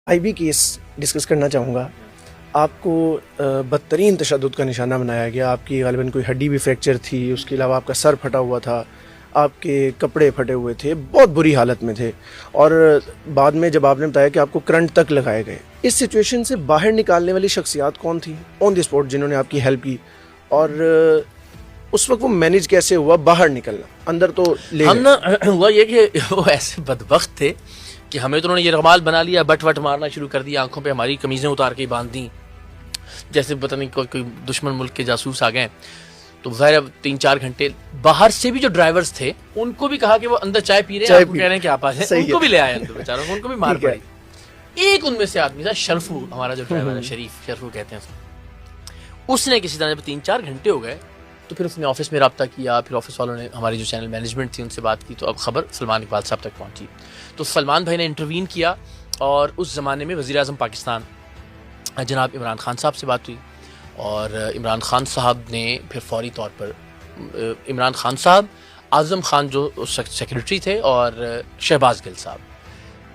I be case discuss کرنا چاہوں گا. آپ کو بدترین تشدد کا نشانہ بنایا گیا. آپ کی غالباً کوئی ہڈی بھی فریکچر تھی, اس کے علاوہ آپ کا سر پھٹا ہوا تھا, آپ کے کپڑے پھٹے ہوئے تھے, بہت بری حالت میں تھے. اور بعد میں جب آپ نے بتایا کہ آپ کو کرنٹ تک لگائے گئے, اس سچویشن سے باہر نکالنے والی شخصیات کون تھیں آن دی اسپاٹ جنہوں نے آپ کی ہیلپ کی, اور اس وقت وہ مینیج کیسے ہوا باہر نکلنا؟ اندر تو لے ہم نا ہوا یہ کہ وہ ایسے بدبخت تھے کہ ہمیں تو انہوں نے یہ رمال بنا لیا, بٹ وٹ مارنا شروع کر دیا, آنکھوں پہ ہماری قمیضیں اتار کے باندھ دیں جیسے پتہ نہیں کوئی دشمن ملک کے جاسوس آ گئے. تو ظاہر 3-4 گھنٹے باہر سے بھی جو ڈرائیورز تھے ان کو بھی کہا کہ وہ اندر چائے پی رہے ہیں, آپ کو کہہ رہے ہیں کہ آپ آ جائیں, ان کو بھی لے آئے اندر بیچاروں کو, ان کو بھی مار پڑی. ایک ان میں سے آدمی تھا شرفو, ہمارا جو ڈرائیور ہے شریف شرفو کہتے ہیں اس نے کسی طرح جب 3-4 گھنٹے ہو گئے تو پھر اس نے آفس میں رابطہ کیا, پھر آفس والوں نے ہماری جو چینل مینجمنٹ تھی ان سے بات کی, تو اب خبر سلمان اقبال صاحب تک پہنچی. تو سلمان بھائی نے انٹروین کیا اور اس زمانے میں وزیر اعظم پاکستان جناب عمران خان صاحب سے بات ہوئی, اور عمران خان صاحب نے پھر فوری طور پر عمران خان صاحب, اعظم خان جو سیکرٹری تھے, اور شہباز گل صاحب,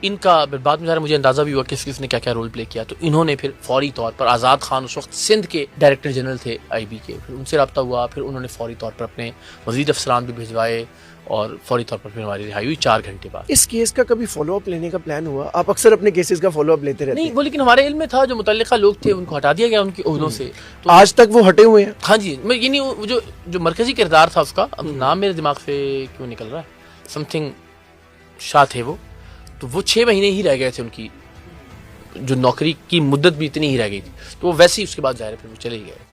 ان کا بعد میں مجھے اندازہ بھی ہوا کہ کس نے کیا کیا رول پلے کیا. تو انہوں نے پھر فوری طور پر, آزاد خان اس وقت سندھ کے ڈائریکٹر جنرل تھے آئی بی کے, پھر ان سے رابطہ ہوا, پھر انہوں نے فوری طور پر اپنے مزید افسران بھی بھجوائے, اور فوری طور پر پھر ہماری رہائی ہوئی 4 گھنٹے بعد. اس کیس کا کبھی فالو اپ لینے کا پلان ہوا؟ آپ اکثر اپنے کیسز کا فالو اپ لیتے رہتے ہیں. نہیں وہ, لیکن ہمارے علم میں تھا جو متعلقہ لوگ تھے ان کو ہٹا دیا گیا ان کی عہدوں سے. تو آج تک وہ ہٹے ہوئے ہیں؟ ہاں جی, یعنی جو مرکزی کردار تھا اس کا, اب نام میرے دماغ سے کیوں نکل رہا ہے, سم تھنگ شاہ تھے وہ, تو وہ 6 مہینے ہی رہ گئے تھے ان کی جو نوکری کی مدت بھی اتنی ہی رہ گئی تھی, تو وہ ویسے ہی اس کے بعد ظاہر ہے پھر وہ چلے ہی گئے.